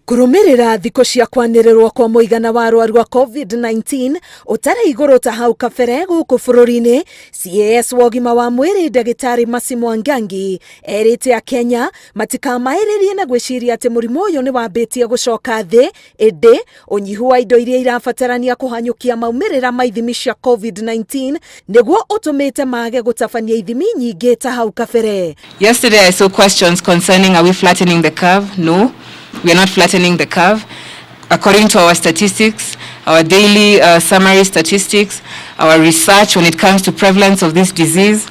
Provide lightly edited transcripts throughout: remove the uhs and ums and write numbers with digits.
Kurumirira thiko cia kwanĩrĩrwo kwa mũigana wa arwaru a COVID-19 utare igũrũ ta hau kabere gũkũ bũrũri-inĩ, CAS wa ũgima wa mwĩrĩ ndagĩtarĩ Mercy Mwangangi erĩte Akenya matikamaĩrĩrie na gwĩciria atĩ mũrimũ ũyũ nĩ wambĩtie gũcoka thĩ, ĩndĩ ũnyihu wa indo iria irabatarania kũhanyũkia maumĩrĩra ma ithimi cia COVID-19 nĩguo ũtũmĩte mage gũtabania ithimi nyingĩ ta hau kabere. Yesterday I saw questions concerning are we flattening the curve? No. We are not flattening the curve. According to our statistics, our daily summary statistics, our research when it comes to prevalence of this disease,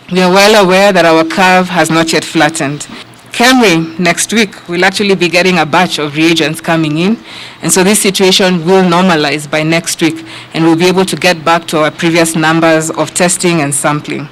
we are well aware that our curve has not yet flattened. Camry next week will actually be getting a batch of reagents coming in, and so this situation will normalize by next week, and we'll be able to get back to our previous numbers of testing and sampling.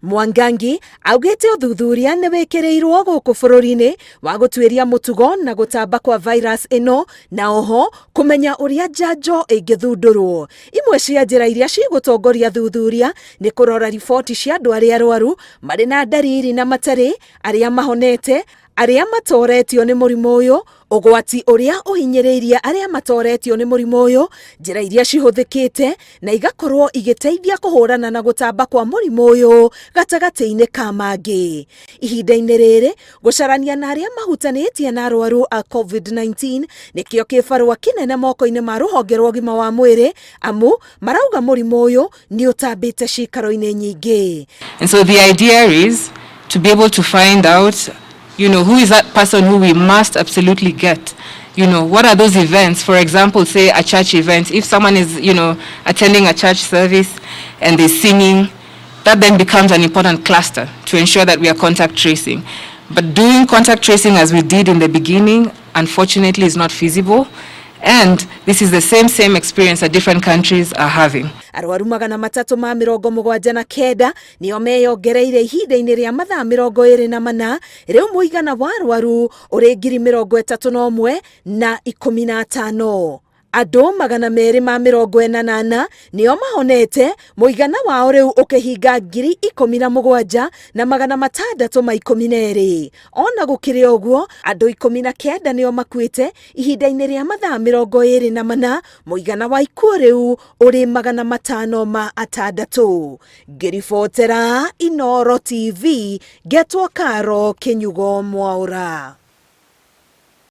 Mwangangi augite uthuthuria nĩ wĩkĩrĩirwo gũkũ bũrũri-inĩ wa gũtuĩria mũtugo na gũtamba kwa virus ĩno, na oho kũmenya ũrĩa njanjo ĩngĩthundũrwo. Imwe cia njĩra iria cigũtongoria thuthuria nĩ kũrora riboti cia andũ arĩa arwaru marĩ na ndariri na matarĩ, arĩa mahonete, arĩa matoretio nĩ mũrimũ ũyũ, ũgwati ũrĩa ũhinyĩrĩirie arĩa matoretio nĩ mũrimũ ũyũ, njĩra iria cihũthĩkĩte na igakorwo igĩteithia kũhũrana na gũtamba kwa mũrimũ ũyũ gatagatĩ-inĩ ka mangĩ. Ihinda-inĩ rĩrĩ gũcarania na arĩa mahutanĩtie na arwaru a COVID-19 nĩkĩo kĩbarũa kĩnene moko-inĩ ma rũhonge rwa ũgima wa mwĩrĩ, amu marauga mũrimũ ũyũ nĩ ũtambĩte cikaro-inĩ nyingĩ. And so the idea is to be able to find out, who is that person who we must absolutely get? What are those events? For example, say a church event. If someone is, attending a church service and they're singing, that then becomes an important cluster to ensure that we are contact tracing. But doing contact tracing as we did in the beginning, unfortunately, is not feasible. And this is the same experience that different countries are having. Arwaru 379 nĩo meyongereire ihinda-inĩ rĩa mathaa 24 rĩu mũigana wa arwaru ũrĩ 31,015 na 15. Andũ 248 nĩo mahonete, mũigana wao rĩu ũkĩhinga 17,612 na 612. Ona gũkĩrĩ ũguo, andũ 19 nĩo makuĩte ihinda-inĩ rĩa mathaa 24, mũigana wa ikuũ rĩu ũrĩ 506. Ngĩribotera Inooro TV, Getwo Karo Kinyugo Mwaura.